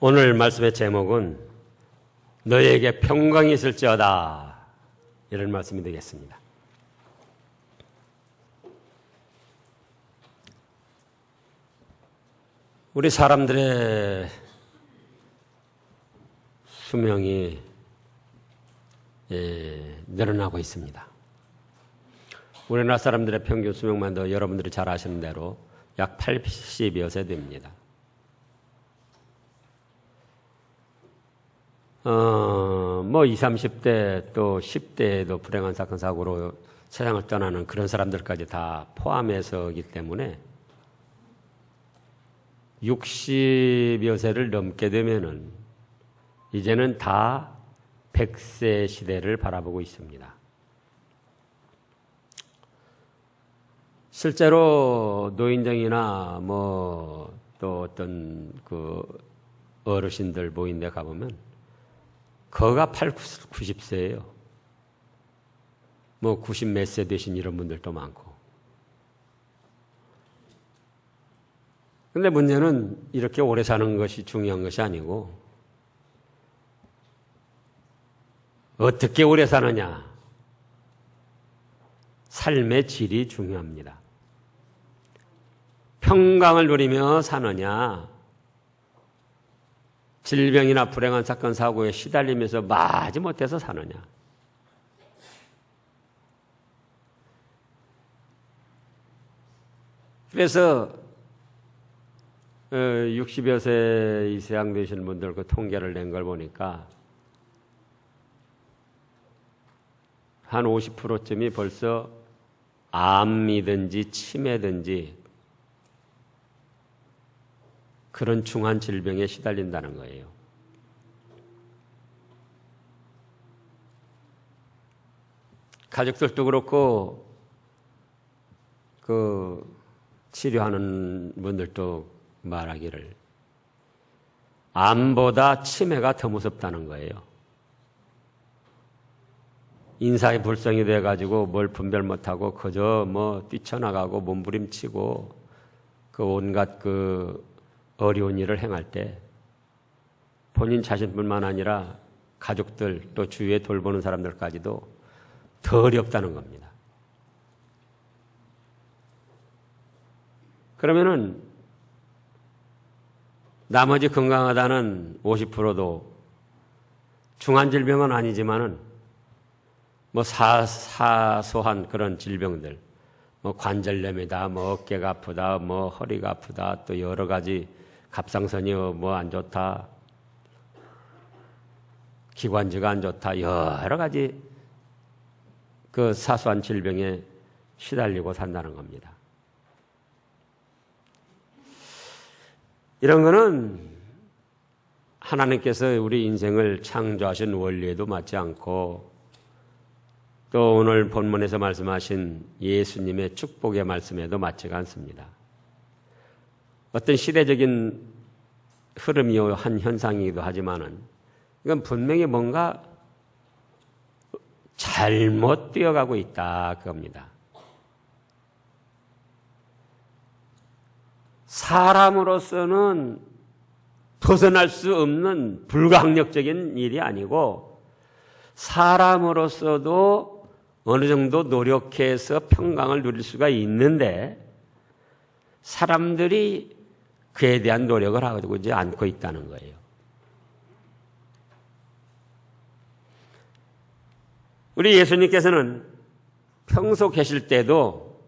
오늘 말씀의 제목은 너에게 평강이 있을지어다, 이런 말씀이 되겠습니다. 우리 사람들의 수명이 늘어나고 있습니다. 우리나라 사람들의 평균 수명만도 여러분들이 잘 아시는 대로 약 80여 세 됩니다. 뭐 20, 30대 또 10대에도 불행한 사건 사고로 세상을 떠나는 그런 사람들까지 다 포함해서이기 때문에 60여 세를 넘게 되면은 이제는 다 100세 시대를 바라보고 있습니다. 실제로 노인정이나 뭐 또 어떤 그 어르신들 모인 데 가보면 거가 80, 90세예요. 뭐 90 몇 세 되신 이런 분들도 많고. 근데 문제는 이렇게 오래 사는 것이 중요한 것이 아니고 어떻게 오래 사느냐, 삶의 질이 중요합니다. 평강을 누리며 사느냐, 질병이나 불행한 사건 사고에 시달리면서 마지못해서 사느냐. 그래서 60여 세 이상 되시는 분들 그 통계를 낸 걸 보니까 한 50%쯤이 벌써 암이든지 치매든지 그런 중한 질병에 시달린다는 거예요. 가족들도 그렇고 그 치료하는 분들도 말하기를 암보다 치매가 더 무섭다는 거예요. 인사에 불성이 돼가지고 뭘 분별 못하고 그저 뭐 뛰쳐나가고 몸부림치고 그 온갖 그 어려운 일을 행할 때 본인 자신뿐만 아니라 가족들 또 주위에 돌보는 사람들까지도 더 어렵다는 겁니다. 그러면은 나머지 건강하다는 50%도 중한 질병은 아니지만은 뭐 사소한 그런 질병들, 뭐 관절염이다, 뭐 어깨가 아프다, 뭐 허리가 아프다, 또 여러 가지 갑상선이 뭐 안 좋다, 기관지가 안 좋다, 여러 가지 그 사소한 질병에 시달리고 산다는 겁니다. 이런 거는 하나님께서 우리 인생을 창조하신 원리에도 맞지 않고 또 오늘 본문에서 말씀하신 예수님의 축복의 말씀에도 맞지가 않습니다. 어떤 시대적인 흐름이요 한 현상이기도 하지만은 이건 분명히 뭔가 잘못 뛰어가고 있다 그겁니다. 사람으로서는 벗어날 수 없는 불가항력적인 일이 아니고 사람으로서도 어느 정도 노력해서 평강을 누릴 수가 있는데 사람들이 그에 대한 노력을 하고 이제 않고 있다는 거예요. 우리 예수님께서는 평소 계실 때도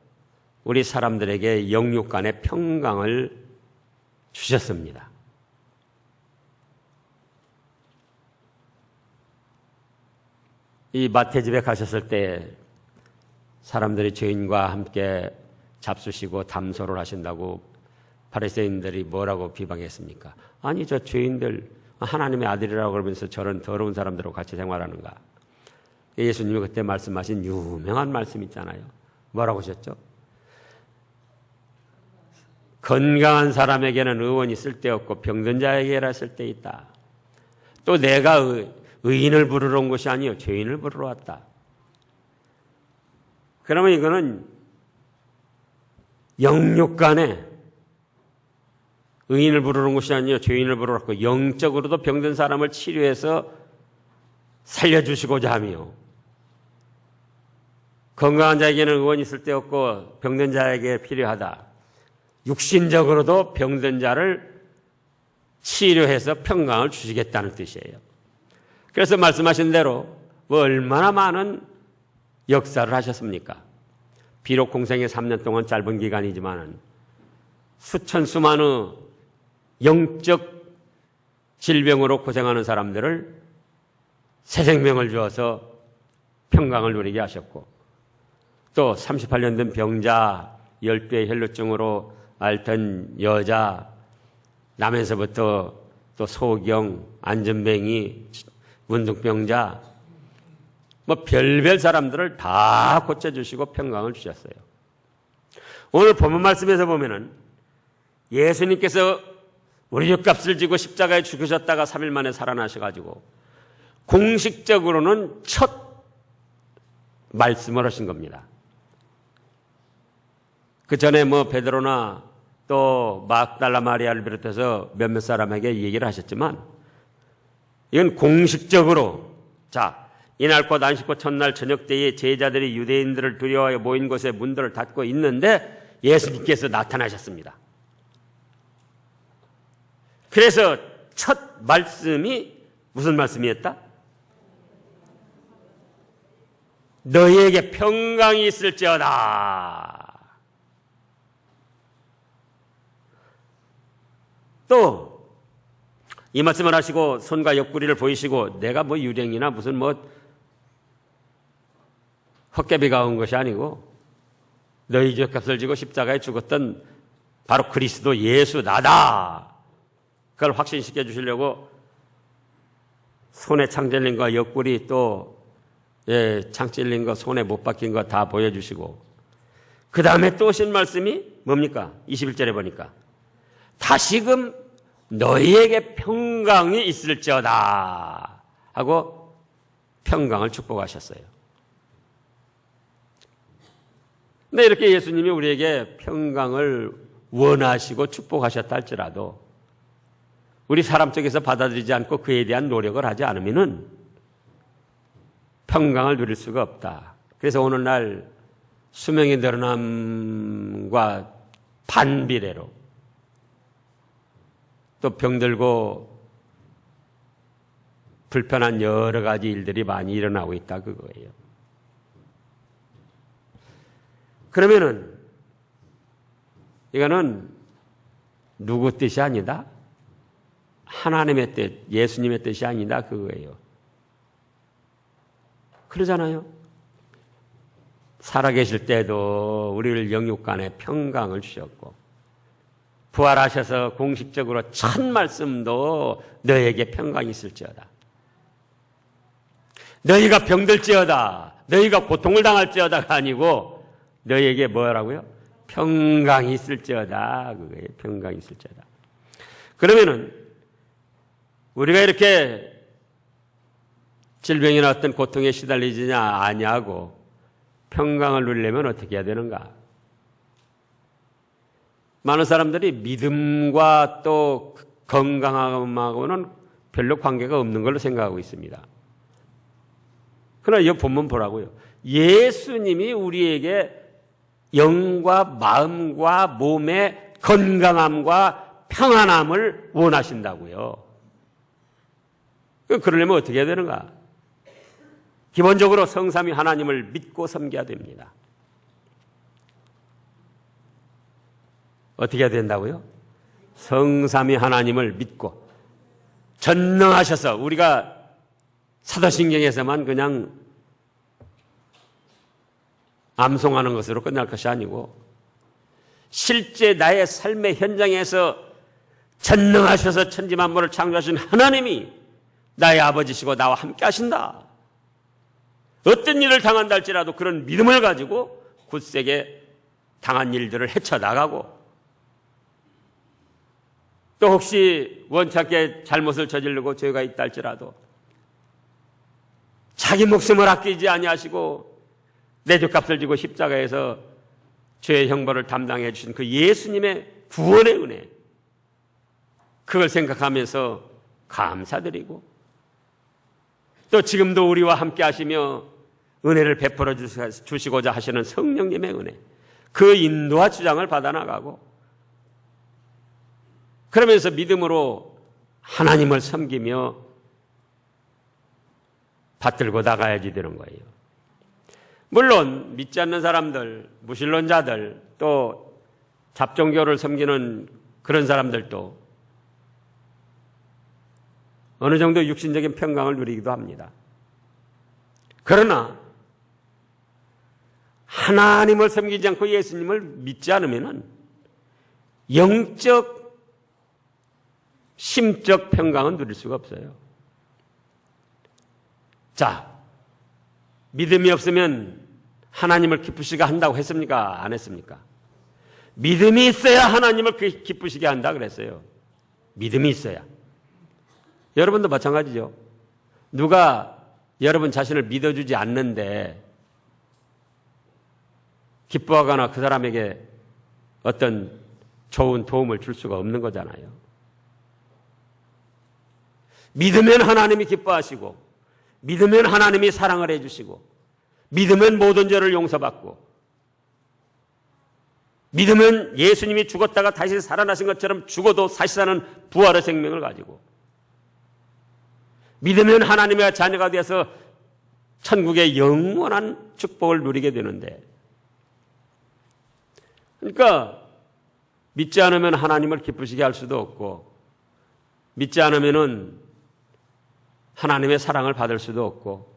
우리 사람들에게 영육 간의 평강을 주셨습니다. 이 마태집에 가셨을 때 사람들이 죄인과 함께 잡수시고 담소를 하신다고 바리새인들이 뭐라고 비방했습니까? 아니 저 죄인들 하나님의 아들이라고 그러면서 저런 더러운 사람들하고 같이 생활하는가? 예수님이 그때 말씀하신 유명한 말씀 있잖아요. 뭐라고 하셨죠? 건강한 사람에게는 의원이 쓸데없고 병든 자에게라 쓸데있다. 또 내가 의인을 부르러 온 것이 아니요 죄인을 부르러 왔다. 그러면 이거는 영육 간에 의인을 부르는 것이 아니요 죄인을 부르라고 영적으로도 병든 사람을 치료해서 살려주시고자 하며 건강한 자에게는 의원이 있을 데 없고 병든 자에게 필요하다. 육신적으로도 병든 자를 치료해서 평강을 주시겠다는 뜻이에요. 그래서 말씀하신 대로 얼마나 많은 역사를 하셨습니까? 비록 공생의 3년 동안 짧은 기간이지만 수천 수만의 영적 질병으로 고생하는 사람들을 새 생명을 주어서 평강을 누리게 하셨고 또 38년 된 병자, 12의 혈루증으로 앓던 여자, 남에서부터 또 소경, 안전뱅이, 문둥병자 별별 사람들을 다 고쳐주시고 평강을 주셨어요. 오늘 본문 말씀에서 보면은 예수님께서 우리 죄값을 지고 십자가에 죽으셨다가 3일 만에 살아나셔가지고 공식적으로는 첫 말씀을 하신 겁니다. 그 전에 베드로나 또 막달라 마리아를 비롯해서 몇몇 사람에게 얘기를 하셨지만 이건 공식적으로 이날 곧 안식고 첫날 저녁 때에 제자들이 유대인들을 두려워하여 모인 곳에 문들을 닫고 있는데 예수님께서 나타나셨습니다. 그래서 첫 말씀이 무슨 말씀이었다? 너희에게 평강이 있을지어다. 또 이 말씀을 하시고 손과 옆구리를 보이시고 내가 유령이나 무슨 헛개비가 온 것이 아니고 너희 죄값을 지고 십자가에 죽었던 바로 그리스도 예수 나다. 그걸 확신시켜 주시려고 손에 창 찔린 거 옆구리 또 창 찔린 거 손에 못 박힌 거 다 보여주시고 그 다음에 또 오신 말씀이 뭡니까? 21절에 보니까 다시금 너희에게 평강이 있을지어다 하고 평강을 축복하셨어요. 근데 이렇게 예수님이 우리에게 평강을 원하시고 축복하셨다 할지라도 우리 사람 쪽에서 받아들이지 않고 그에 대한 노력을 하지 않으면은 평강을 누릴 수가 없다. 그래서 오늘날 수명의 늘어남과 반비례로 또 병들고 불편한 여러 가지 일들이 많이 일어나고 있다 그거예요. 그러면은 이거는 누구 뜻이 아니다? 하나님의 뜻, 예수님의 뜻이 아니다 그거예요. 그러잖아요. 살아계실 때도 우리를 영육간에 평강을 주셨고 부활하셔서 공식적으로 첫 말씀도 너에게 평강이 있을지어다. 너희가 병들지어다. 너희가 고통을 당할지어다가 아니고 너희에게 뭐라고요? 평강이 있을지어다. 그거예요. 평강이 있을지어다. 그러면은 우리가 이렇게 질병이나 어떤 고통에 시달리지냐 아니하고 평강을 누리려면 어떻게 해야 되는가? 많은 사람들이 믿음과 또 건강함하고는 별로 관계가 없는 걸로 생각하고 있습니다. 그러나 이 본문 보라고요. 예수님이 우리에게 영과 마음과 몸의 건강함과 평안함을 원하신다고요. 그러려면 어떻게 해야 되는가? 기본적으로 성삼위 하나님을 믿고 섬겨야 됩니다. 어떻게 해야 된다고요? 성삼위 하나님을 믿고 전능하셔서 우리가 사도신경에서만 그냥 암송하는 것으로 끝날 것이 아니고 실제 나의 삶의 현장에서 전능하셔서 천지만물을 창조하신 하나님이 나의 아버지시고 나와 함께 하신다. 어떤 일을 당한다 할지라도 그런 믿음을 가지고 굳세게 당한 일들을 헤쳐나가고 또 혹시 원찮게 잘못을 저지르고 죄가 있다 할지라도 자기 목숨을 아끼지 아니하시고 내 죄값을 지고 십자가에서 죄의 형벌을 담당해 주신 그 예수님의 구원의 은혜 그걸 생각하면서 감사드리고 또 지금도 우리와 함께 하시며 은혜를 베풀어 주시고자 하시는 성령님의 은혜, 그 인도와 주장을 받아나가고 그러면서 믿음으로 하나님을 섬기며 받들고 나가야지 되는 거예요. 물론 믿지 않는 사람들, 무신론자들, 또 잡종교를 섬기는 그런 사람들도 어느 정도 육신적인 평강을 누리기도 합니다. 그러나 하나님을 섬기지 않고 예수님을 믿지 않으면 영적, 심적 평강은 누릴 수가 없어요. 자, 믿음이 없으면 하나님을 기쁘시게 한다고 했습니까? 안 했습니까? 믿음이 있어야 하나님을 기쁘시게 한다 그랬어요. 믿음이 있어야. 여러분도 마찬가지죠. 누가 여러분 자신을 믿어주지 않는데 기뻐하거나 그 사람에게 어떤 좋은 도움을 줄 수가 없는 거잖아요. 믿으면 하나님이 기뻐하시고, 믿으면 하나님이 사랑을 해주시고, 믿으면 모든 죄를 용서받고, 믿으면 예수님이 죽었다가 다시 살아나신 것처럼 죽어도 다시 사는 부활의 생명을 가지고, 믿으면 하나님의 자녀가 되어서 천국의 영원한 축복을 누리게 되는데, 그러니까 믿지 않으면 하나님을 기쁘시게 할 수도 없고, 믿지 않으면은 하나님의 사랑을 받을 수도 없고,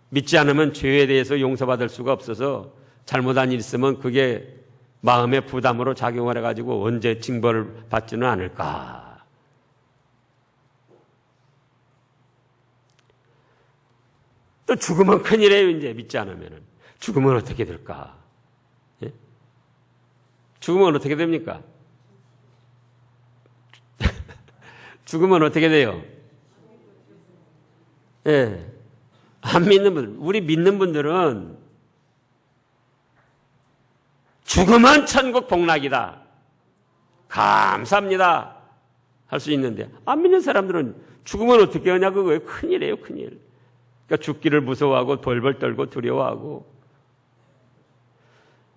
믿지 않으면 죄에 대해서 용서받을 수가 없어서 잘못한 일 있으면 그게 마음의 부담으로 작용을 해가지고 언제 징벌을 받지는 않을까. 또 죽으면 큰일이에요. 이제 믿지 않으면. 죽으면 어떻게 될까? 예? 죽으면 어떻게 됩니까? 죽으면 어떻게 돼요? 예. 안 믿는 분들, 우리 믿는 분들은 죽으면 천국 복락이다. 감사합니다. 할 수 있는데, 안 믿는 사람들은 죽으면 어떻게 하냐, 그거예요. 큰일이에요, 큰일. 그러니까 죽기를 무서워하고 벌벌 떨고 두려워하고.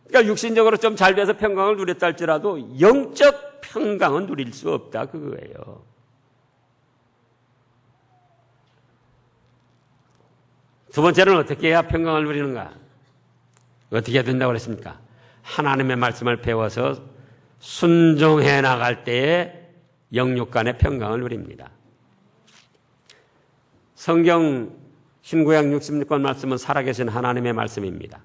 그러니까 육신적으로 좀 잘 돼서 평강을 누렸다 할지라도 영적 평강은 누릴 수 없다, 그거예요. 두 번째는 어떻게 해야 평강을 누리는가? 어떻게 해야 된다고 그랬습니까? 하나님의 말씀을 배워서 순종해 나갈 때에 영육 간의 평강을 누립니다. 성경 신구약 66권 말씀은 살아계신 하나님의 말씀입니다.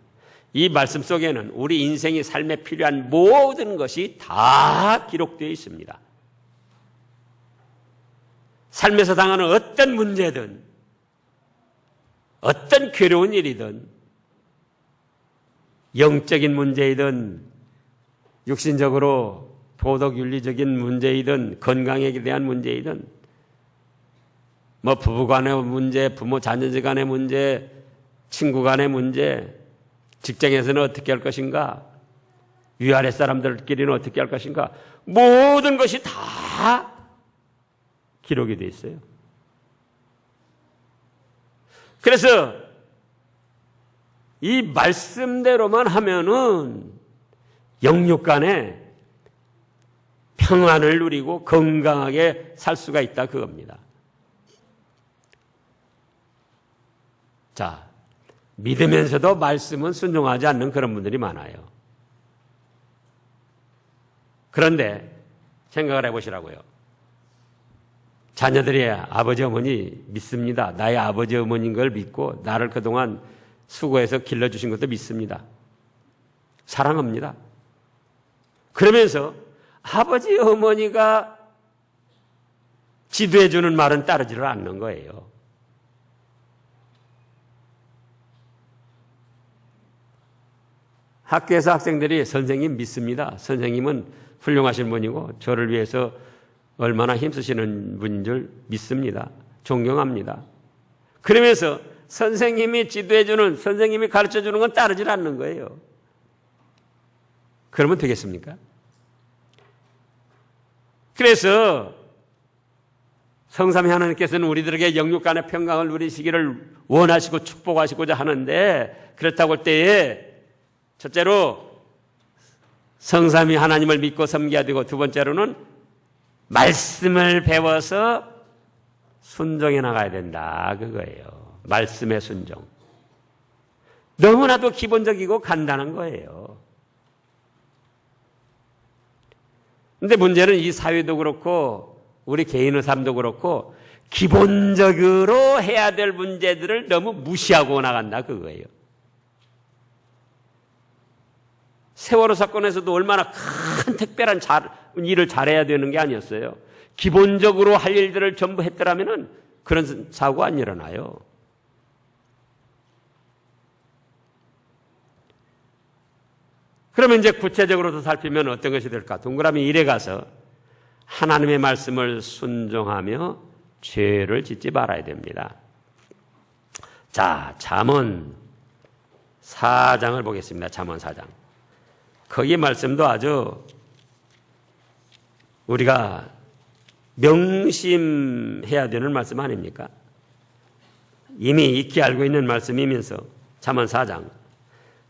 이 말씀 속에는 우리 인생이 삶에 필요한 모든 것이 다 기록되어 있습니다. 삶에서 당하는 어떤 문제든 어떤 괴로운 일이든 영적인 문제이든 육신적으로 도덕윤리적인 문제이든 건강에 대한 문제이든 뭐 부부 간의 문제, 부모 자녀 간의 문제, 친구 간의 문제, 직장에서는 어떻게 할 것인가, 위아래 사람들끼리는 어떻게 할 것인가, 모든 것이 다 기록이 되어 있어요. 그래서 이 말씀대로만 하면은 영육 간에 평안을 누리고 건강하게 살 수가 있다, 그겁니다. 자, 믿으면서도 말씀은 순종하지 않는 그런 분들이 많아요. 그런데 생각을 해보시라고요. 자녀들이 아버지 어머니 믿습니다. 나의 아버지 어머니인 걸 믿고 나를 그동안 수고해서 길러주신 것도 믿습니다. 사랑합니다. 그러면서 아버지 어머니가 지도해주는 말은 따르지를 않는 거예요. 학교에서 학생들이 선생님 믿습니다. 선생님은 훌륭하신 분이고 저를 위해서 얼마나 힘쓰시는 분인 줄 믿습니다. 존경합니다. 그러면서 선생님이 지도해주는, 선생님이 가르쳐주는 건 따르질 않는 거예요. 그러면 되겠습니까? 그래서 성삼위 하나님께서는 우리들에게 영육 간의 평강을 누리시기를 원하시고 축복하시고자 하는데, 그렇다고 할 때에 첫째로 성삼위 하나님을 믿고 섬겨야 되고, 두 번째로는 말씀을 배워서 순종해 나가야 된다, 그거예요. 말씀의 순종. 너무나도 기본적이고 간단한 거예요. 근데 문제는 이 사회도 그렇고 우리 개인의 삶도 그렇고 기본적으로 해야 될 문제들을 너무 무시하고 나간다, 그거예요. 세월호 사건에서도 얼마나 큰 특별한 일을 잘해야 되는 게 아니었어요. 기본적으로 할 일들을 전부 했더라면 그런 사고 안 일어나요. 그러면 이제 구체적으로 더 살피면 어떤 것이 될까? 동그라미 1에 가서 하나님의 말씀을 순종하며 죄를 짓지 말아야 됩니다. 자, 잠언 4장을 보겠습니다. 잠언 4장. 거기 말씀도 아주 우리가 명심해야 되는 말씀 아닙니까? 이미 익히 알고 있는 말씀이면서 잠언 4장.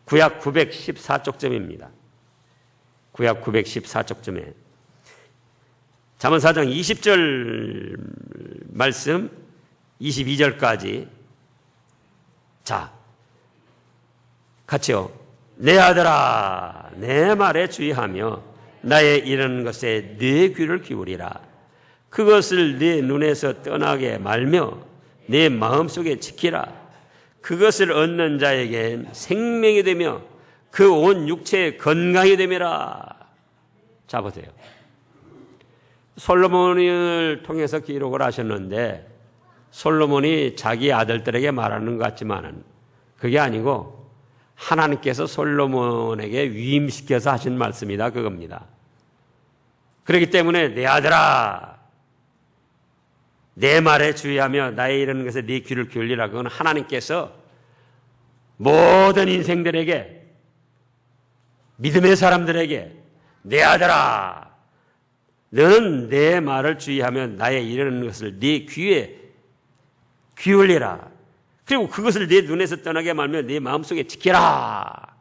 구약 914쪽쯤입니다. 구약 914쪽쯤에 잠언 4장 20절 말씀 22절까지. 자, 같이요. 내 아들아, 내 말에 주의하며 나의 이르는 것에 네 귀를 기울이라. 그것을 네 눈에서 떠나게 말며 네 마음속에 지키라. 그것을 얻는 자에겐 생명이 되며 그 온 육체의 건강이 되미라. 자, 보세요. 솔로몬을 통해서 기록을 하셨는데 솔로몬이 자기 아들들에게 말하는 것 같지만은 그게 아니고 하나님께서 솔로몬에게 위임시켜서 하신 말씀이다, 그겁니다. 그렇기 때문에 내 아들아, 내 말에 주의하며 나의 이르는 것에 네 귀를 기울이라. 그건 하나님께서 모든 인생들에게, 믿음의 사람들에게 내 아들아, 너는 내 말을 주의하며 나의 이르는 것을 네 귀에 기울이라. 그리고 그것을 네 눈에서 떠나게 말며 네 마음속에 지키라.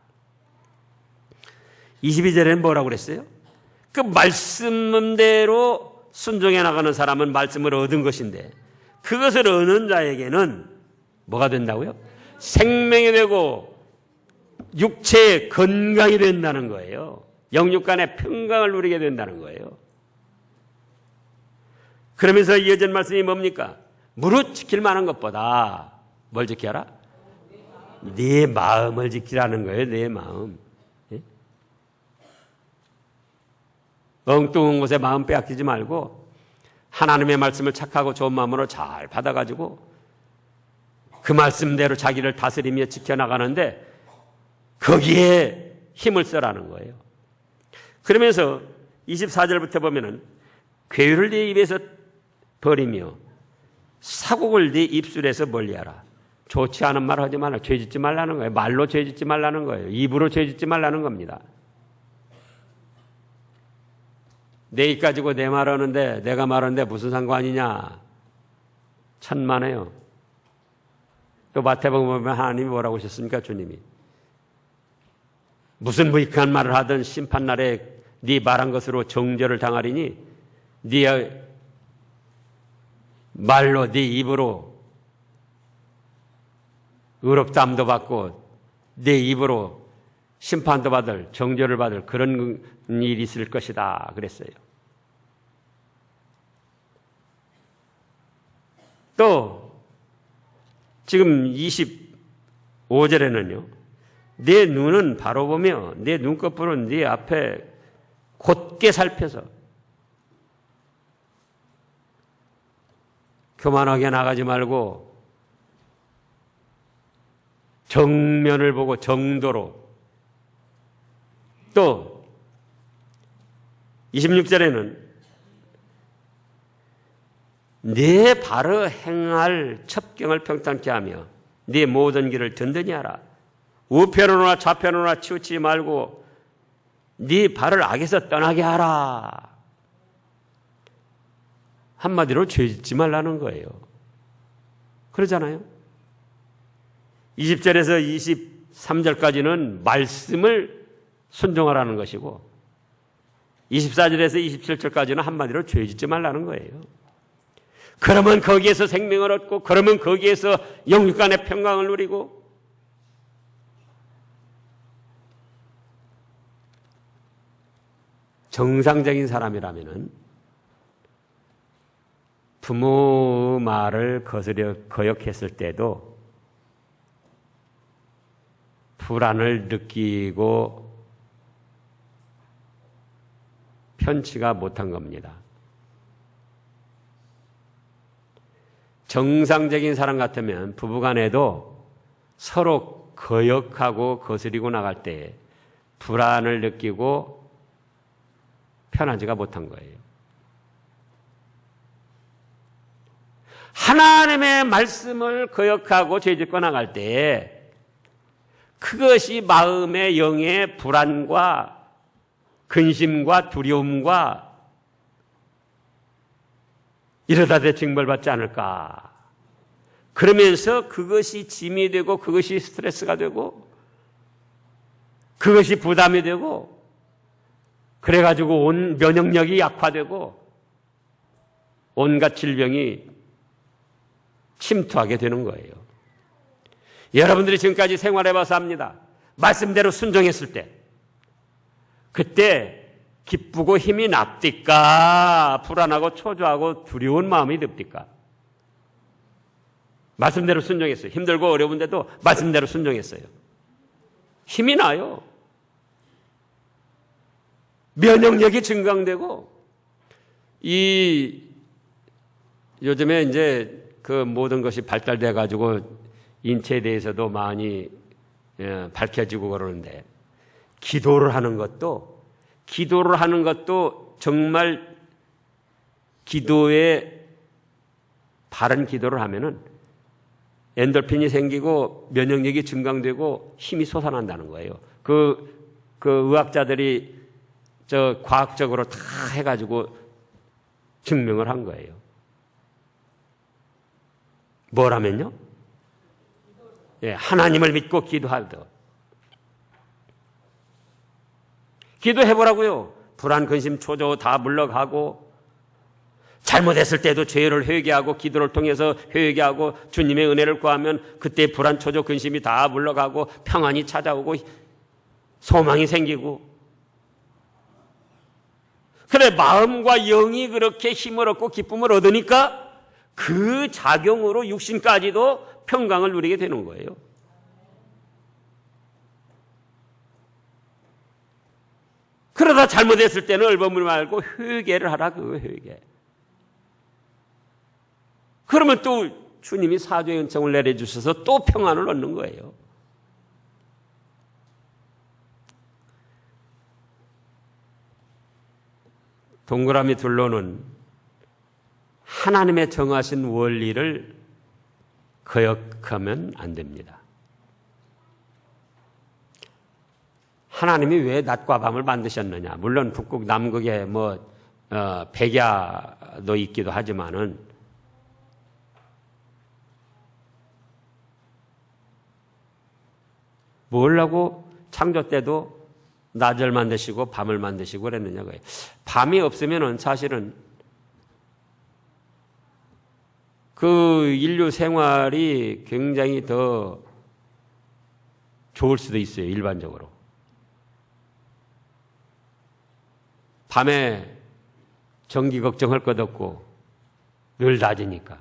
22절에는 뭐라고 그랬어요? 그 말씀대로 순종해 나가는 사람은 말씀을 얻은 것인데 그것을 얻는 자에게는 뭐가 된다고요? 생명이 되고 육체의 건강이 된다는 거예요. 영육 간의 평강을 누리게 된다는 거예요. 그러면서 이어진 말씀이 뭡니까? 무릇 지킬 만한 것보다 뭘 지켜라? 네 마음을 지키라는 거예요. 네 마음. 예? 엉뚱한 곳에 마음 빼앗기지 말고 하나님의 말씀을 착하고 좋은 마음으로 잘 받아가지고 그 말씀대로 자기를 다스리며 지켜나가는데 거기에 힘을 써라는 거예요. 그러면서 24절부터 보면은 괴유를 네 입에서 버리며 사곡을 네 입술에서 멀리하라. 좋지 않은 말 하지 말라. 죄 짓지 말라는 거예요. 말로 죄 짓지 말라는 거예요. 입으로 죄 짓지 말라는 겁니다. 내 입 가지고 내 말하는데 내가 말하는데 무슨 상관이냐. 천만에요. 또 마태복음 보면 하나님이 뭐라고 하셨습니까? 주님이 무슨 무익한 말을 하든 심판날에 네 말한 것으로 정죄를 당하리니 네 말로 네 입으로 의롭다함도 받고 네 입으로 심판도 받을 정죄를 받을 그런 일이 있을 것이다 그랬어요. 또 지금 25절에는요. 내 눈은 바로 보며 내 눈꺼풀은 네 앞에 곧게 살펴서 교만하게 나가지 말고 정면을 보고 정도로. 또 26절에는 네 발을 행할 첩경을 평탄케 하며 네 모든 길을 든든히 하라. 우편으로나 좌편으로나 치우치지 말고 네 발을 악에서 떠나게 하라. 한마디로 죄 짓지 말라는 거예요. 그러잖아요. 20절에서 23절까지는 말씀을 순종하라는 것이고 24절에서 27절까지는 한마디로 죄 짓지 말라는 거예요. 그러면 거기에서 생명을 얻고 그러면 거기에서 영육 간의 평강을 누리고 정상적인 사람이라면은 부모 말을 거역했을 때도 불안을 느끼고 편치가 못한 겁니다. 정상적인 사람 같으면 부부간에도 서로 거역하고 거스리고 나갈 때 불안을 느끼고 편하지가 못한 거예요. 하나님의 말씀을 거역하고 죄짓고 나갈 때 그것이 마음의 영의 불안과 근심과 두려움과 이러다 대 징벌받지 않을까. 그러면서 그것이 짐이 되고 그것이 스트레스가 되고 그것이 부담이 되고 그래가지고 온 면역력이 약화되고 온갖 질병이 침투하게 되는 거예요. 여러분들이 지금까지 생활해봐서 압니다. 말씀대로 순종했을 때 그때 기쁘고 힘이 납니까? 불안하고 초조하고 두려운 마음이 듭니까? 말씀대로 순종했어요. 힘들고 어려운데도 말씀대로 순종했어요. 힘이 나요. 면역력이 증강되고 요즘에 이제 그 모든 것이 발달돼 가지고 인체에 대해서도 많이 밝혀지고 그러는데 기도를 하는 것도 정말 기도에 바른 기도를 하면은 엔돌핀이 생기고 면역력이 증강되고 힘이 솟아난다는 거예요. 그 의학자들이 과학적으로 다 해가지고 증명을 한 거예요. 뭐라면요? 예, 하나님을 믿고 기도하듯. 기도해보라고요. 불안, 근심, 초조 다 물러가고 잘못했을 때도 죄를 회개하고 기도를 통해서 회개하고 주님의 은혜를 구하면 그때 불안, 초조, 근심이 다 물러가고 평안이 찾아오고 소망이 생기고 그래 마음과 영이 그렇게 힘을 얻고 기쁨을 얻으니까 그 작용으로 육신까지도 평강을 누리게 되는 거예요. 그러다 잘못했을 때는 얼버무리 말고 회개를 하라. 그 회개. 그러면 또 주님이 사죄의 은총을 내려주셔서 또 평안을 얻는 거예요. 동그라미 둘로는 하나님의 정하신 원리를 거역하면 안 됩니다. 하나님이 왜 낮과 밤을 만드셨느냐? 물론 북극, 남극에 백야도 있기도 하지만은 뭐라고 창조 때도 낮을 만드시고 밤을 만드시고 그랬느냐고요. 밤이 없으면은 사실은 그 인류 생활이 굉장히 더 좋을 수도 있어요. 일반적으로. 밤에 전기 걱정할 것 없고 늘 낮이니까.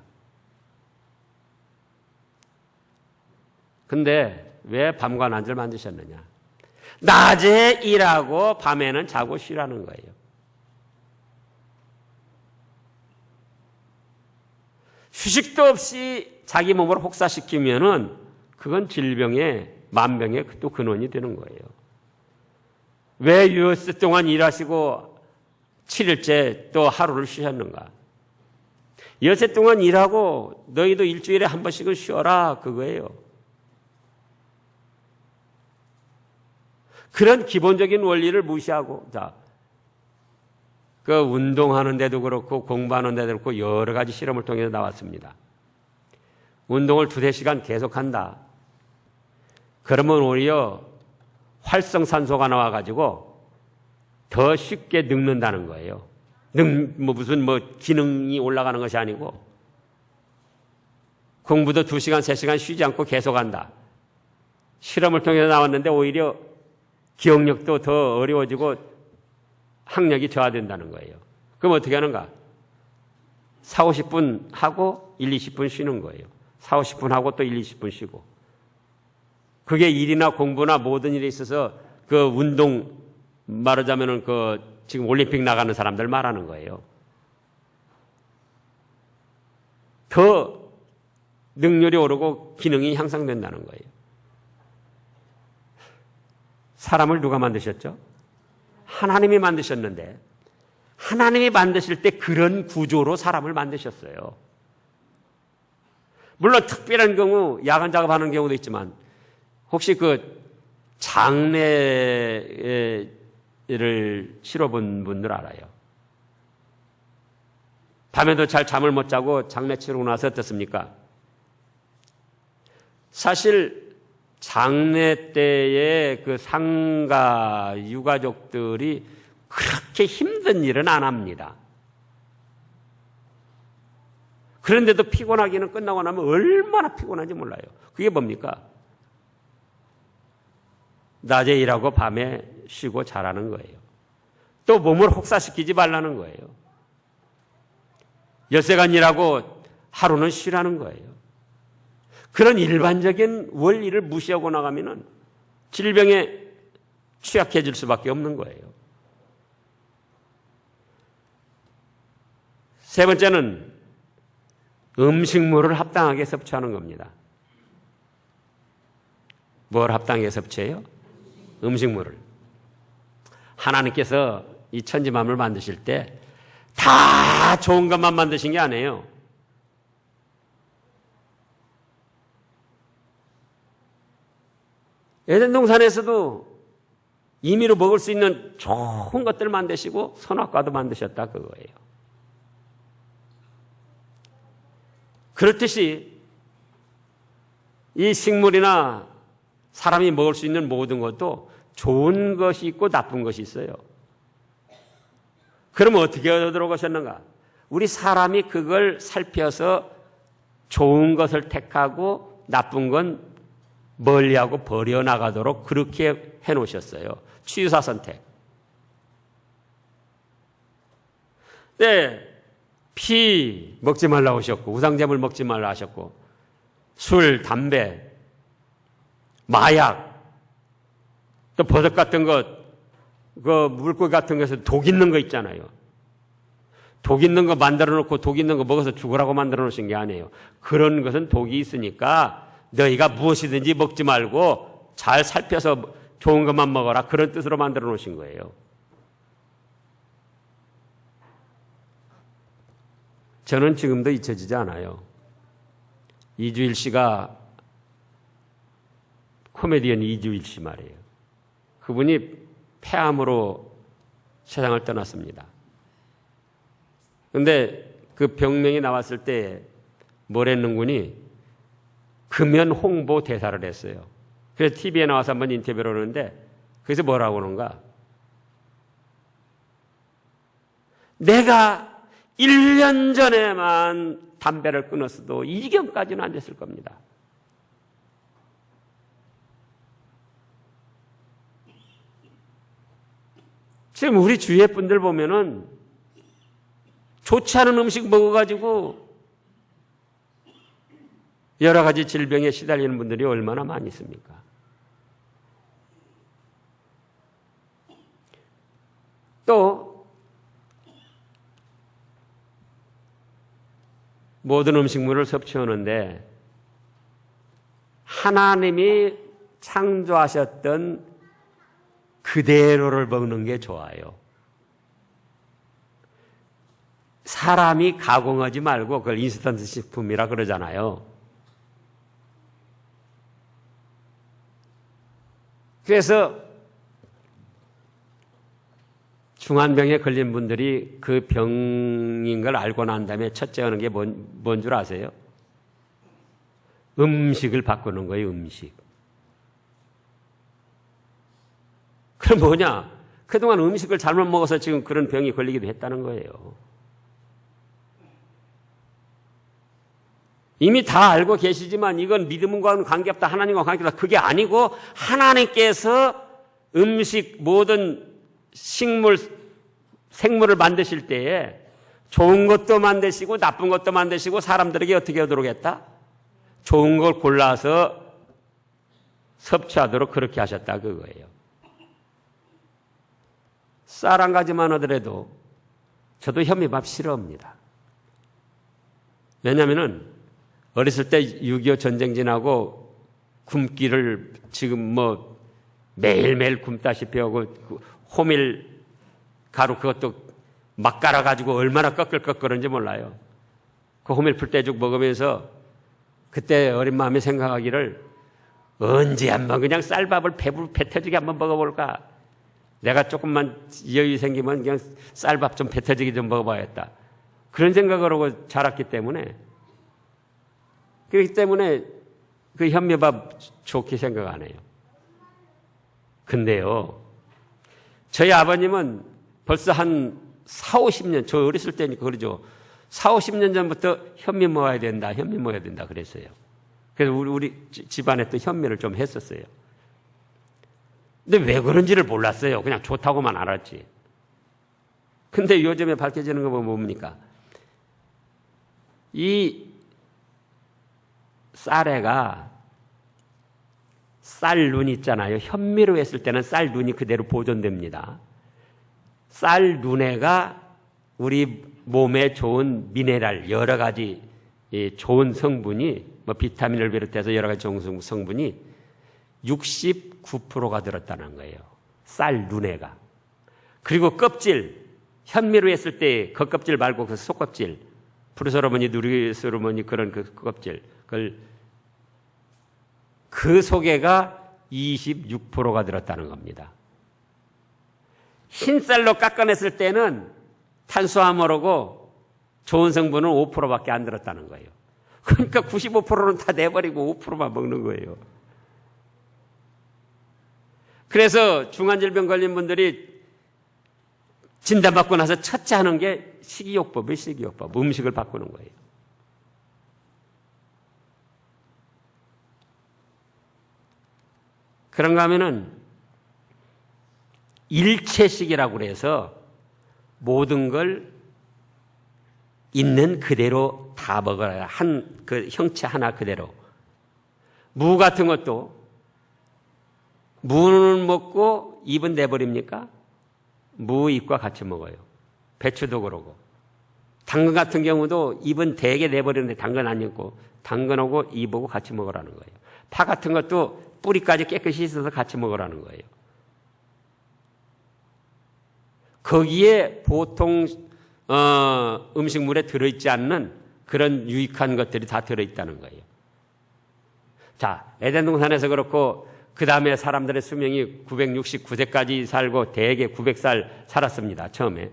근데 왜 밤과 낮을 만드셨느냐? 낮에 일하고 밤에는 자고 쉬라는 거예요. 휴식도 없이 자기 몸을 혹사시키면은 그건 질병의 만병의 또 근원이 되는 거예요. 왜 유효세 동안 일하시고 7일째 또 하루를 쉬셨는가? 여세 동안 일하고 너희도 일주일에 한 번씩은 쉬어라 그거예요. 그런 기본적인 원리를 무시하고 그 운동하는 데도 그렇고 공부하는 데도 그렇고 여러 가지 실험을 통해서 나왔습니다. 운동을 2~3시간 계속한다. 그러면 오히려 활성산소가 나와가지고 더 쉽게 늙는다는 거예요. 무슨 기능이 올라가는 것이 아니고 공부도 2시간, 3시간 쉬지 않고 계속한다. 실험을 통해서 나왔는데 오히려 기억력도 더 어려워지고 학력이 저하된다는 거예요. 그럼 어떻게 하는가? 40~50분 하고 1~20분 쉬는 거예요. 40~50분 하고 또 1~20분 쉬고. 그게 일이나 공부나 모든 일에 있어서 그 운동 말하자면은 지금 올림픽 나가는 사람들 말하는 거예요. 더 능률이 오르고 기능이 향상된다는 거예요. 사람을 누가 만드셨죠? 하나님이 만드셨는데 하나님이 만드실 때 그런 구조로 사람을 만드셨어요. 물론 특별한 경우 야간 작업하는 경우도 있지만 혹시 장례를 치러본 분들 알아요? 밤에도 잘 잠을 못 자고 장례 치르고 나서 어떻습니까? 사실 장례 때에 그 상가 유가족들이 그렇게 힘든 일은 안 합니다. 그런데도 피곤하기는 끝나고 나면 얼마나 피곤한지 몰라요. 그게 뭡니까? 낮에 일하고 밤에 쉬고 자라는 거예요. 또 몸을 혹사시키지 말라는 거예요. 13시간 일하고 하루는 쉬라는 거예요. 그런 일반적인 원리를 무시하고 나가면은 질병에 취약해질 수밖에 없는 거예요. 세 번째는 음식물을 합당하게 섭취하는 겁니다. 뭘 합당하게 섭취해요? 음식물을. 하나님께서 이 천지만물을 만드실 때 다 좋은 것만 만드신 게 아니에요. 에덴 동산에서도 임의로 먹을 수 있는 좋은 것들 만드시고 선악과도 만드셨다 그거예요. 그렇듯이 이 식물이나 사람이 먹을 수 있는 모든 것도 좋은 것이 있고 나쁜 것이 있어요. 그러면 어떻게 얻도록 하셨는가? 우리 사람이 그걸 살펴서 좋은 것을 택하고 나쁜 건 멀리하고 버려나가도록 그렇게 해놓으셨어요. 취사 선택. 네, 피 먹지 말라고 하셨고 우상제물 먹지 말라 하셨고 술, 담배, 마약, 또 버섯 같은 것, 물고기 같은 것에서 독 있는 거 있잖아요. 독 있는 거 만들어 놓고 독 있는 거 먹어서 죽으라고 만들어 놓으신 게 아니에요. 그런 것은 독이 있으니까 너희가 무엇이든지 먹지 말고 잘 살펴서 좋은 것만 먹어라. 그런 뜻으로 만들어 놓으신 거예요. 저는 지금도 잊혀지지 않아요. 이주일 씨가 코미디언 이주일 씨 말이에요. 그분이 폐암으로 세상을 떠났습니다. 그런데 그 병명이 나왔을 때 뭐랬는군이 금연 홍보 대사를 했어요. 그래서 TV에 나와서 한번 인터뷰를 하는데 그래서 뭐라고 하는가? 내가 1년 전에만 담배를 끊었어도 이 지경까지는 안 됐을 겁니다. 지금 우리 주위의 분들 보면은 좋지 않은 음식 먹어가지고 여러 가지 질병에 시달리는 분들이 얼마나 많이 있습니까? 또 모든 음식물을 섭취하는데 하나님이 창조하셨던 그대로를 먹는 게 좋아요. 사람이 가공하지 말고 그걸 인스턴트 식품이라 그러잖아요. 그래서 중환병에 걸린 분들이 그 병인 걸 알고 난 다음에 첫째 하는 게 뭔 줄 아세요? 음식을 바꾸는 거예요, 음식. 그럼 뭐냐? 그동안 음식을 잘못 먹어서 지금 그런 병이 걸리기도 했다는 거예요. 이미 다 알고 계시지만 이건 믿음과는 관계없다, 하나님과 관계없다. 그게 아니고 하나님께서 음식, 모든 식물, 생물을 만드실 때에 좋은 것도 만드시고 나쁜 것도 만드시고 사람들에게 어떻게 하도록 했다? 좋은 걸 골라서 섭취하도록 그렇게 하셨다 그거예요. 쌀 한 가지만 하더라도 저도 현미밥 싫어합니다. 왜냐하면 어렸을 때 6.25 전쟁 지나고 굶기를 지금 뭐 매일매일 굶다시피 하고 호밀 가루 그것도 막 갈아가지고 얼마나 꺼끌꺼끌한지 몰라요. 그 호밀 풀떼죽 먹으면서 그때 어린 마음에 생각하기를 언제 한번 그냥 쌀밥을 배 터지게 한번 먹어볼까. 내가 조금만 여유 생기면 그냥 쌀밥 좀 배 터지게 좀 먹어봐야겠다. 그런 생각을 하고 자랐기 때문에 그렇기 때문에 그 현미밥 좋게 생각 안 해요. 근데요, 저희 아버님은 벌써 한 4, 50년, 저 어렸을 때니까 그러죠. 4, 50년 전부터 현미 먹어야 된다, 현미 먹어야 된다 그랬어요. 그래서 우리 집안에 또 현미를 좀 했었어요. 근데 왜 그런지를 몰랐어요. 그냥 좋다고만 알았지. 근데 요즘에 밝혀지는 거 보면 뭡니까? 이 쌀에가 쌀 눈 있잖아요. 현미로 했을 때는 쌀 눈이 그대로 보존됩니다. 쌀 눈에가 우리 몸에 좋은 미네랄, 여러 가지 좋은 성분이, 뭐 비타민을 비롯해서 여러 가지 좋은 성분이 69%가 들었다는 거예요. 쌀 눈에가. 그리고 껍질, 현미로 했을 때 겉껍질 말고 그 속껍질, 푸르스로머니, 누리스로머니 그런 그 껍질, 그 속에가 26%가 들었다는 겁니다. 흰쌀로 깎아냈을 때는 탄수화물하고 좋은 성분은 5%밖에 안 들었다는 거예요. 그러니까 95%는 다 내버리고 5%만 먹는 거예요. 그래서 중환질병 걸린 분들이 진단받고 나서 첫째 하는 게 식이요법이에요. 식이요법. 음식을 바꾸는 거예요. 그런가 하면은 일체식이라고 그래서 모든 걸 있는 그대로 다 먹어야 그 형체 하나 그대로. 무 같은 것도 무는 먹고 잎은 내버립니까? 무 잎과 같이 먹어요. 배추도 그러고. 당근 같은 경우도 잎은 대개 내버리는데 당근 안 익고 당근하고 잎하고 같이 먹으라는 거예요. 파 같은 것도 뿌리까지 깨끗이 씻어서 같이 먹으라는 거예요. 거기에 보통 음식물에 들어있지 않는 그런 유익한 것들이 다 들어있다는 거예요. 자, 에덴 동산에서 그렇고 그 다음에 사람들의 수명이 969세까지 살고 대개 900살 살았습니다. 처음에.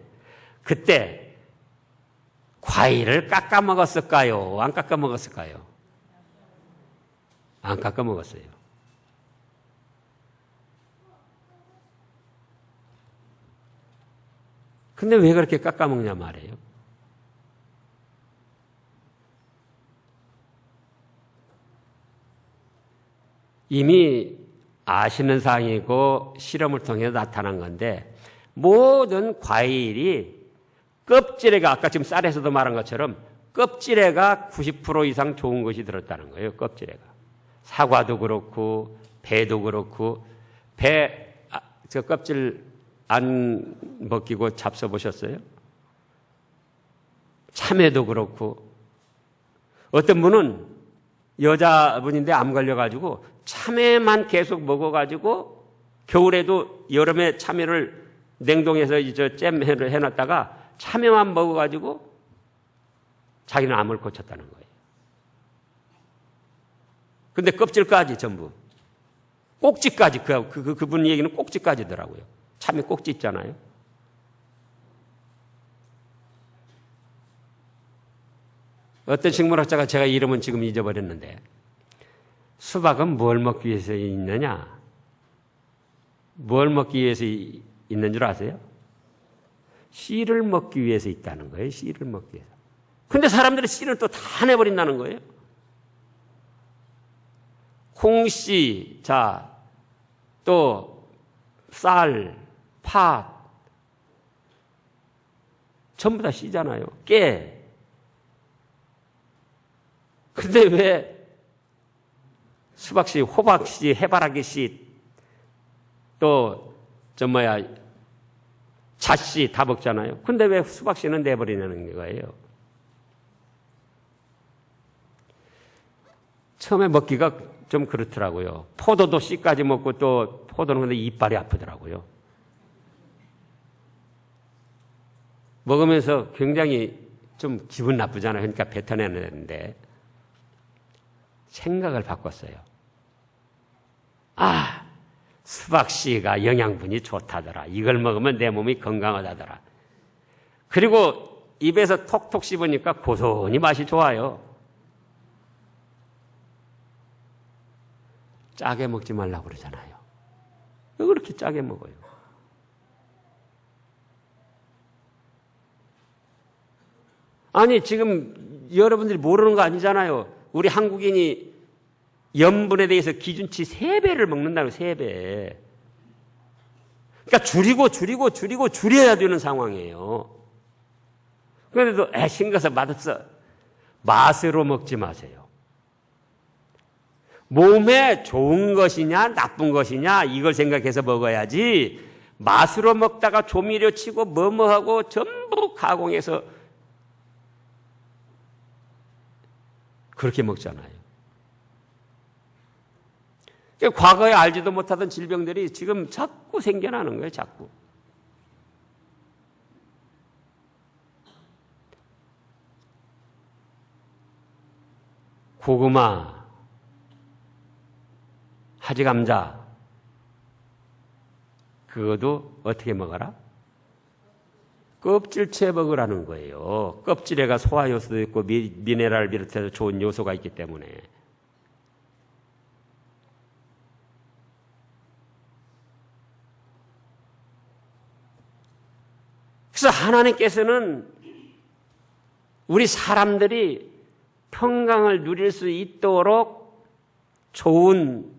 그때 과일을 깎아 먹었을까요? 안 깎아 먹었을까요? 안 깎아 먹었어요. 근데 왜 그렇게 깎아 먹냐 말이에요. 이미 아시는 사항이고 실험을 통해 나타난 건데 모든 과일이 껍질에가 아까 지금 쌀에서도 말한 것처럼 껍질에가 90% 이상 좋은 것이 들었다는 거예요. 껍질에가. 사과도 그렇고 배도 그렇고 저 껍질 안 벗기고 잡숴 보셨어요? 참외도 그렇고 어떤 분은 여자분인데 암 걸려가지고 참외만 계속 먹어가지고 겨울에도 여름에 참외를 냉동해서 잼 해놨다가 참외만 먹어가지고 자기는 암을 고쳤다는 거예요. 근데 껍질까지 전부 꼭지까지 그분 얘기는 꼭지까지더라고요. 참외 꼭지 있잖아요. 어떤 식물학자가 제가 이름은 지금 잊어버렸는데 수박은 뭘 먹기 위해서 있느냐? 뭘 먹기 위해서 있는 줄 아세요? 씨를 먹기 위해서 있다는 거예요. 씨를 먹기 위해서. 근데 사람들이 씨를 또 다 내버린다는 거예요. 콩씨, 자, 또 쌀, 팥, 전부 다 씨잖아요. 깨. 근데 왜 수박씨, 호박씨, 해바라기씨, 또 잣씨 다 먹잖아요. 근데 왜 수박씨는 내버리는 거예요? 처음에 먹기가 좀 그렇더라고요. 포도도 씨까지 먹고 또 포도는 근데 이빨이 아프더라고요. 먹으면서 굉장히 좀 기분 나쁘잖아요. 그러니까 뱉어내는데 생각을 바꿨어요. 아, 수박씨가 영양분이 좋다더라. 이걸 먹으면 내 몸이 건강하다더라. 그리고 입에서 톡톡 씹으니까 고소하니 맛이 좋아요. 짜게 먹지 말라고 그러잖아요. 왜 그렇게 짜게 먹어요? 아니, 지금 여러분들이 모르는 거 아니잖아요. 우리 한국인이 염분에 대해서 기준치 3배를 먹는다고, 3배. 그러니까 줄여야 되는 상황이에요. 그런데도 싱거서 맛없어. 맛으로 먹지 마세요. 몸에 좋은 것이냐 나쁜 것이냐 이걸 생각해서 먹어야지 맛으로 먹다가 조미료 치고 뭐뭐하고 전부 가공해서 그렇게 먹잖아요. 과거에 알지도 못하던 질병들이 지금 자꾸 생겨나는 거예요. 자꾸. 고구마, 하지감자, 그것도 어떻게 먹어라? 껍질째 먹으라는 거예요. 껍질에가 소화효소도 있고 미네랄을 비롯해서 좋은 요소가 있기 때문에. 그래서 하나님께서는 우리 사람들이 평강을 누릴 수 있도록 좋은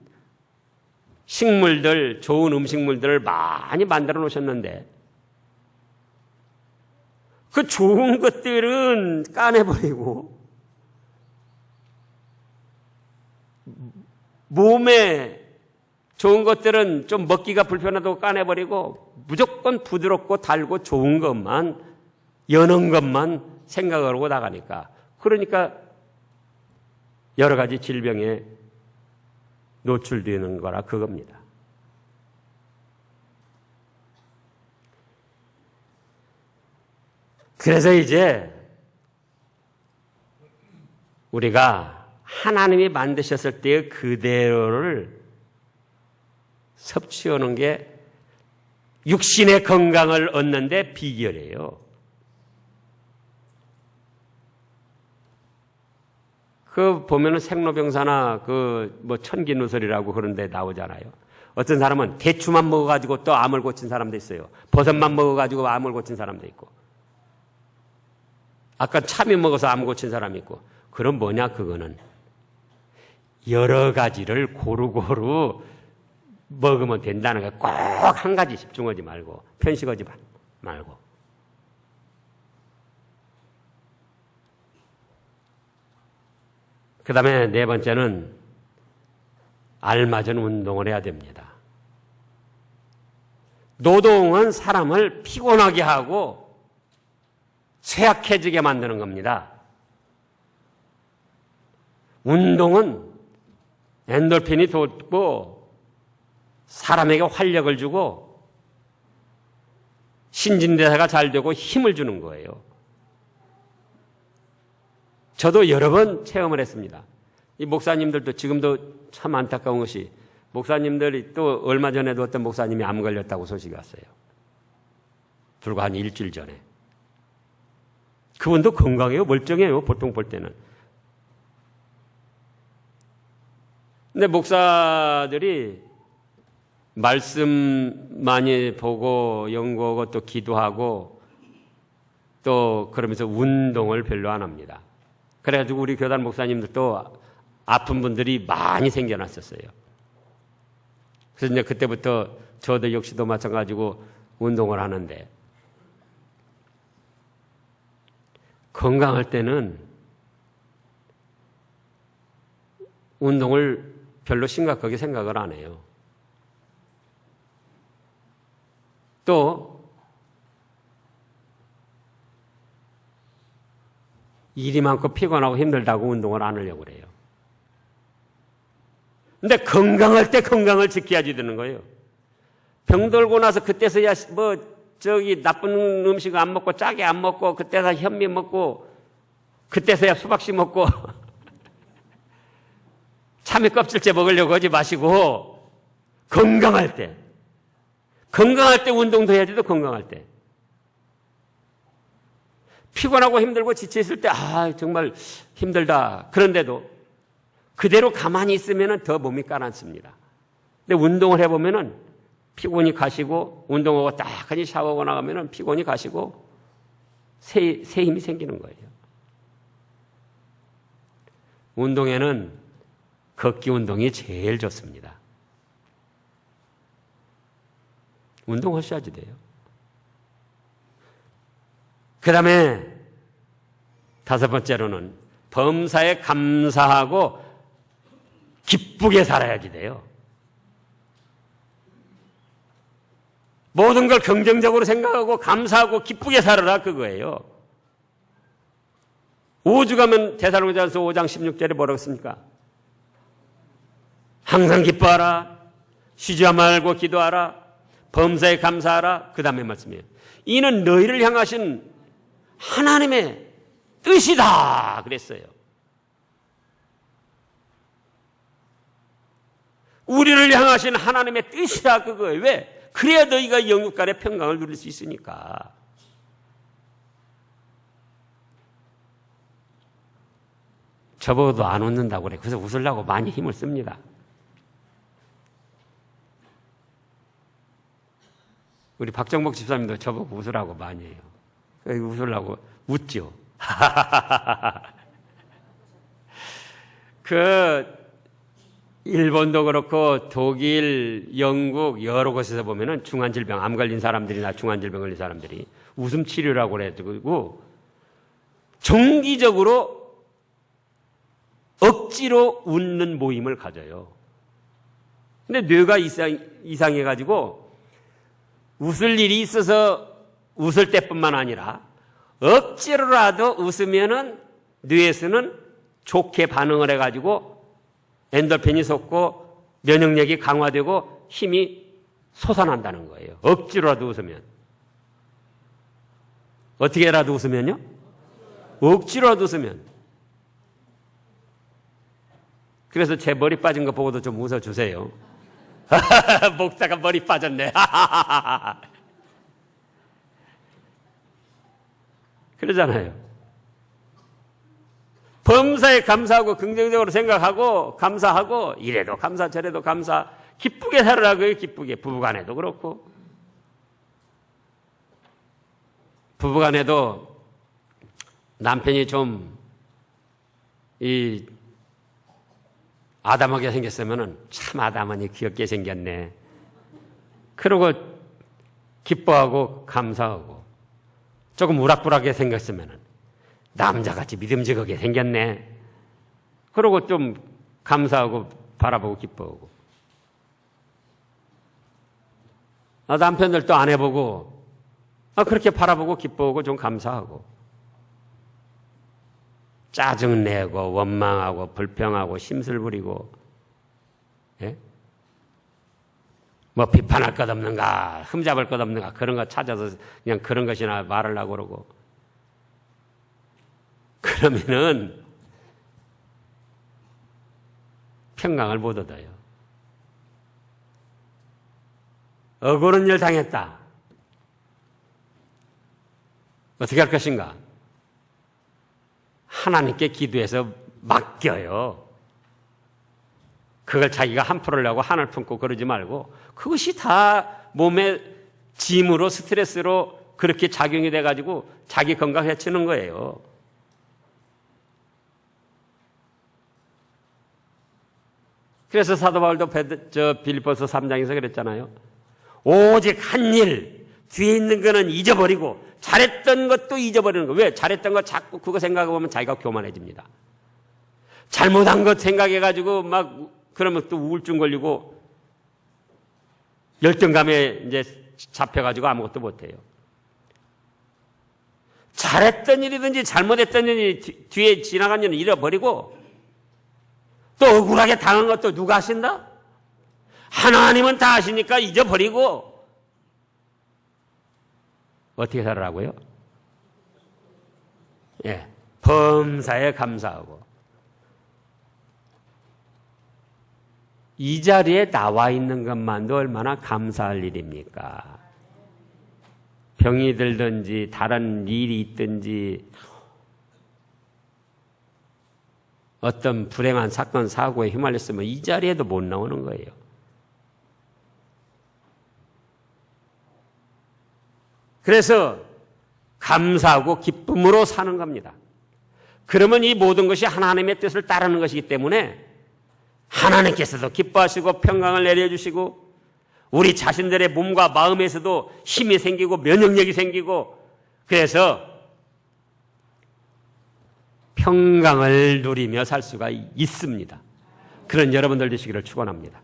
식물들, 좋은 음식물들을 많이 만들어 놓으셨는데 그 좋은 것들은 까내버리고 몸에 좋은 것들은 좀 먹기가 불편하다고 까내버리고 무조건 부드럽고 달고 좋은 것만, 연한 것만 생각을 하고 나가니까 그러니까 여러 가지 질병에 노출되는 거라 그겁니다. 그래서 이제 우리가 하나님이 만드셨을 때의 그대로를 섭취하는 게 육신의 건강을 얻는 데 비결이에요. 그 보면은 생로병사나 천기누설이라고 그런 데 나오잖아요. 어떤 사람은 대추만 먹어가지고 또 암을 고친 사람도 있어요. 버섯만 먹어가지고 암을 고친 사람도 있고. 아까 참외 먹어서 암 고친 사람이 있고. 그럼 뭐냐 그거는 여러 가지를 고루고루 먹으면 된다는 거예요. 꼭 한 가지 집중하지 말고 편식하지 말고. 그 다음에 네 번째는 알맞은 운동을 해야 됩니다. 노동은 사람을 피곤하게 하고 쇠약해지게 만드는 겁니다. 운동은 엔돌핀이 돋고 사람에게 활력을 주고 신진대사가 잘 되고 힘을 주는 거예요. 저도 여러 번 체험을 했습니다. 이 목사님들도 지금도 참 안타까운 것이 목사님들이 또 얼마 전에도 어떤 목사님이 암 걸렸다고 소식이 왔어요. 불과 한 일주일 전에. 그분도 건강해요. 멀쩡해요. 보통 볼 때는. 근데 목사들이 말씀 많이 보고 연구하고 또 기도하고 또 그러면서 운동을 별로 안 합니다. 그래가지고 우리 교단 목사님들도 아픈 분들이 많이 생겨났었어요. 그래서 이제 그때부터 저도 역시도 마찬가지고 운동을 하는데, 건강할 때는 운동을 별로 심각하게 생각을 안 해요. 또 일이 많고 피곤하고 힘들다고 운동을 안 하려고 그래요. 근데 건강할 때 건강을 지켜야지 되는 거예요. 병들고 나서 그때서야 나쁜 음식 안 먹고 짜게 안 먹고 그때서야 현미 먹고 그때서야 수박씨 먹고 참외 껍질째 먹으려고 하지 마시고, 건강할 때 운동도 해야지. 또 건강할 때 피곤하고 힘들고 지쳐있을 때 정말 힘들다 그런데도 그대로 가만히 있으면 더 몸이 가라앉습니다. 근데 운동을 해보면 피곤이 가시고, 운동하고 딱 하니 샤워하고 나가면 피곤이 가시고 새 힘이 생기는 거예요. 운동에는 걷기 운동이 제일 좋습니다. 운동하셔야지 돼요. 그 다음에 5번째로는 범사에 감사하고 기쁘게 살아야지 돼요. 모든 걸 긍정적으로 생각하고 감사하고 기쁘게 살아라, 그거예요. 5주 가면 데살로니가서 5장 16절에 뭐라고 했습니까? 항상 기뻐하라, 쉬지 말고 기도하라, 범사에 감사하라. 그 다음에 말씀이에요. 이는 너희를 향하신 하나님의 뜻이다 그랬어요. 우리를 향하신 하나님의 뜻이다, 그거예요. 왜? 그래야 너희가 영육간의 평강을 누릴 수 있으니까. 저보고도 안 웃는다고 그래. 그래서 웃으려고 많이 힘을 씁니다. 우리 박정복 집사님도 저보고 웃으라고 많이 해요. 웃으려고 웃죠. 일본도 그렇고 독일, 영국 여러 곳에서 보면은 중환질병, 암 걸린 사람들이나 중환질병 걸린 사람들이 웃음 치료라고 그래가지고 정기적으로 억지로 웃는 모임을 가져요. 근데 뇌가 이상해가지고 웃을 일이 있어서 웃을 때뿐만 아니라 억지로라도 웃으면은 뇌에서는 좋게 반응을 해가지고 엔돌핀이 솟고 면역력이 강화되고 힘이 솟아난다는 거예요. 억지로라도 웃으면. 어떻게라도 웃으면요? 억지로라도 웃으면. 그래서 제 머리 빠진 거 보고도 좀 웃어주세요. 목사가 머리 빠졌네. 그러잖아요. 범사에 감사하고 긍정적으로 생각하고 감사하고 이래도 감사 저래도 감사, 기쁘게 살으라고요. 기쁘게. 부부간에도 그렇고 부부간에도 남편이 좀 아담하게 생겼으면 참 아담하니 귀엽게 생겼네. 그러고 기뻐하고 감사하고, 조금 우락부락하게 생겼으면 남자같이 믿음직하게 생겼네. 그러고 좀 감사하고 바라보고 기뻐하고. 남편들도 안 해보고 그렇게 바라보고 기뻐하고 좀 감사하고, 짜증내고 원망하고 불평하고 심술 부리고, 예? 뭐 비판할 것 없는가, 흠잡을 것 없는가, 그런 거 찾아서 그냥 그런 것이나 말하려고 그러고, 그러면은 평강을 못 얻어요. 억울한 일 당했다. 어떻게 할 것인가? 하나님께 기도해서 맡겨요. 그걸 자기가 한 풀으려고 한을 품고 그러지 말고 그것이 다 몸의 짐으로 스트레스로 그렇게 작용이 돼가지고 자기 건강 해치는 거예요. 그래서 사도 바울도 빌립보서 3장에서 그랬잖아요. 오직 한 일, 뒤에 있는 거는 잊어버리고 잘했던 것도 잊어버리는 거. 왜? 잘했던 거 자꾸 그거 생각해보면 자기가 교만해집니다. 잘못한 것 생각해가지고 막 그러면 또 우울증 걸리고 열등감에 이제 잡혀가지고 아무것도 못해요. 잘했던 일이든지 잘못했던 일이 뒤에 지나간 일은 잃어버리고 또 억울하게 당한 것도 누가 하신다? 하나님은 다 하시니까 잊어버리고 어떻게 살아라고요? 예, 범사에 감사하고 이 자리에 나와 있는 것만도 얼마나 감사할 일입니까? 병이 들든지 다른 일이 있든지 어떤 불행한 사건 사고에 휘말렸으면 이 자리에도 못 나오는 거예요. 그래서 감사하고 기쁨으로 사는 겁니다. 그러면 이 모든 것이 하나님의 뜻을 따르는 것이기 때문에 하나님께서도 기뻐하시고 평강을 내려주시고 우리 자신들의 몸과 마음에서도 힘이 생기고 면역력이 생기고 그래서 평강을 누리며 살 수가 있습니다. 그런 여러분들 되시기를 축원합니다.